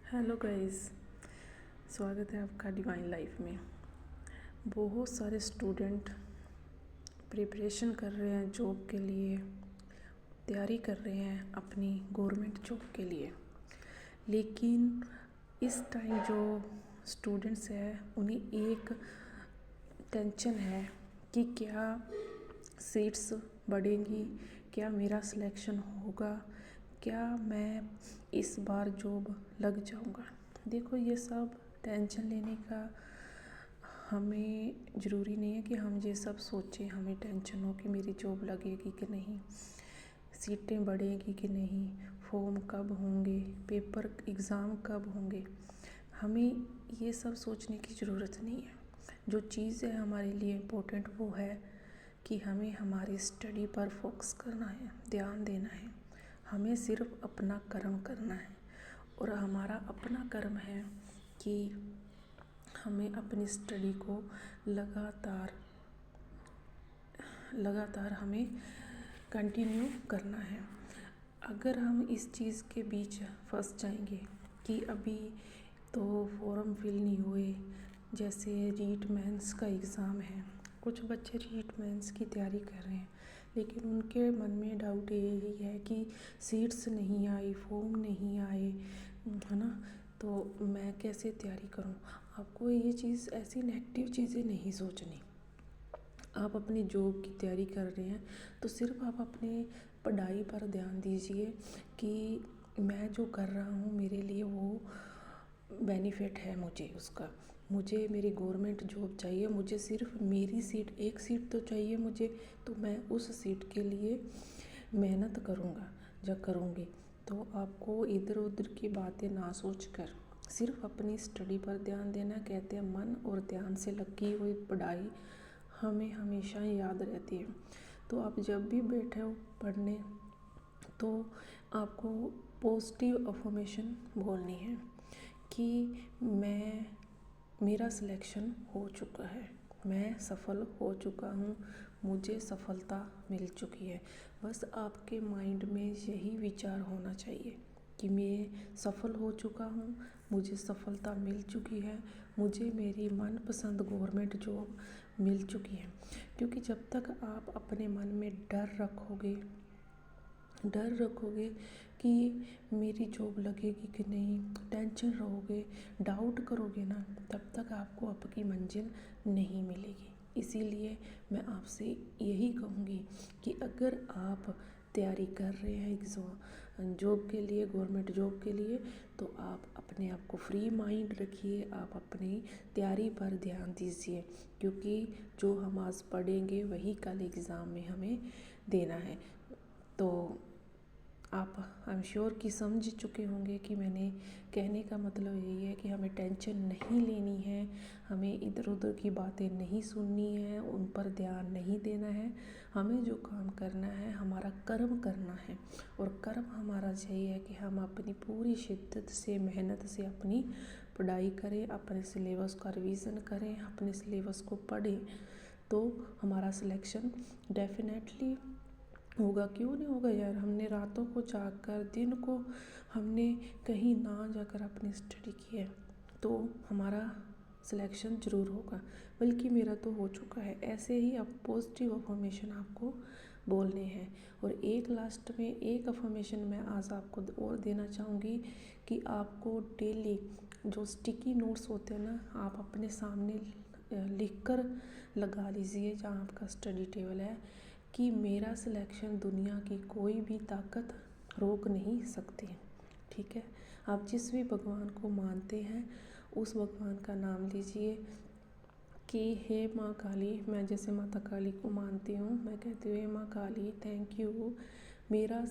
Hello guys, स्वागत है आपका डिवाइन लाइफ में। बहुत सारे स्टूडेंट प्रिपरेशन कर रहे हैं जॉब के लिए, तैयारी कर रहे हैं अपनी गवर्नमेंट जॉब के लिए। लेकिन इस टाइम जो स्टूडेंट्स हैं उन्हें एक टेंशन है कि क्या सीट्स बढ़ेंगी, क्या मेरा सिलेक्शन होगा, क्या मैं इस बार जॉब लग जाऊंगा। देखो, ये सब टेंशन लेने का हमें ज़रूरी नहीं है कि हम ये सब सोचें, हमें टेंशन हो कि मेरी जॉब लगेगी कि नहीं, सीटें बढ़ेगी कि नहीं, फॉर्म कब होंगे, पेपर एग्ज़ाम कब होंगे। हमें ये सब सोचने की ज़रूरत नहीं है। जो चीज़ है हमारे लिए इम्पोर्टेंट वो है कि हमें हमारी स्टडी पर फोकस करना है, ध्यान देना है। हमें सिर्फ अपना कर्म करना है और हमारा अपना कर्म है कि हमें अपनी स्टडी को लगातार हमें कंटिन्यू करना है। अगर हम इस चीज़ के बीच फंस जाएंगे कि अभी तो फॉर्म फिल नहीं हुए, जैसे रीट मेंस का एग्ज़ाम है, कुछ बच्चे रीट मेंस की तैयारी कर रहे हैं लेकिन उनके मन में डाउट यही है कि सीट्स नहीं आई, फॉर्म नहीं आए, है ना, तो मैं कैसे तैयारी करूं। आपको ये चीज़, ऐसी नेगेटिव चीज़ें नहीं सोचनी। आप अपनी जॉब की तैयारी कर रहे हैं तो सिर्फ आप अपनी पढ़ाई पर ध्यान दीजिए कि मैं जो कर रहा हूँ मेरे लिए वो बेनिफिट है मुझे उसका। मुझे मेरी गवर्नमेंट जॉब चाहिए, मुझे सिर्फ मेरी सीट, एक सीट तो चाहिए मुझे, तो मैं उस सीट के लिए मेहनत करूँगा या करूँगी। तो आपको इधर उधर की बातें ना सोचकर सिर्फ अपनी स्टडी पर ध्यान देना। कहते हैं मन और ध्यान से लगी हुई पढ़ाई हमें हमेशा याद रहती है। तो आप जब भी बैठे हो पढ़ने तो आपको पॉजिटिव अफर्मेशन बोलनी है कि मेरा सिलेक्शन हो चुका है, मैं सफल हो चुका हूँ, मुझे सफलता मिल चुकी है। बस आपके माइंड में यही विचार होना चाहिए कि मैं सफल हो चुका हूँ, मुझे सफलता मिल चुकी है, मुझे मेरी मनपसंद गवर्नमेंट जॉब मिल चुकी है। क्योंकि जब तक आप अपने मन में डर रखोगे कि मेरी जॉब लगेगी कि नहीं, टेंशन रहोगे, डाउट करोगे ना, तब तक आपको आपकी मंजिल नहीं मिलेगी। इसीलिए मैं आपसे यही कहूँगी कि अगर आप तैयारी कर रहे हैं एग्ज़ाम जॉब के लिए, गवर्नमेंट जॉब के लिए, तो आप अपने आप को फ्री माइंड रखिए, आप अपनी तैयारी पर ध्यान दीजिए। क्योंकि जो हम आज पढ़ेंगे वही कल एग्ज़ाम में हमें देना है। तो आप आई एम श्योर कि समझ चुके होंगे कि मैंने कहने का मतलब यही है कि हमें टेंशन नहीं लेनी है, हमें इधर उधर की बातें नहीं सुननी है, उन पर ध्यान नहीं देना है। हमें जो काम करना है, हमारा कर्म करना है, और कर्म हमारा यही है कि हम अपनी पूरी शिद्दत से, मेहनत से अपनी पढ़ाई करें, अपने सिलेबस का रिवीज़न करें, अपने सिलेबस को पढ़ें, तो हमारा सिलेक्शन डेफिनेटली होगा। क्यों नहीं होगा यार, हमने रातों को जागकर, दिन को हमने कहीं ना जाकर अपनी स्टडी की है, तो हमारा सिलेक्शन ज़रूर होगा। बल्कि मेरा तो हो चुका है। ऐसे ही आप पॉजिटिव अफर्मेशन आपको बोलने हैं। और एक लास्ट में एक अफर्मेशन मैं आज आपको और देना चाहूँगी कि आपको डेली जो स्टिकी नोट्स होते हैं ना, आप अपने सामने लिख कर लगा लीजिए जहाँ आपका स्टडी टेबल है कि मेरा सिलेक्शन दुनिया की कोई भी ताकत रोक नहीं सकती। ठीक है, आप जिस भी भगवान को मानते हैं उस भगवान का नाम लीजिए कि हे माँ काली, मैं जैसे माता काली को मानती हूँ, मैं कहती हूँ हे माँ काली, थैंक यू, मेरा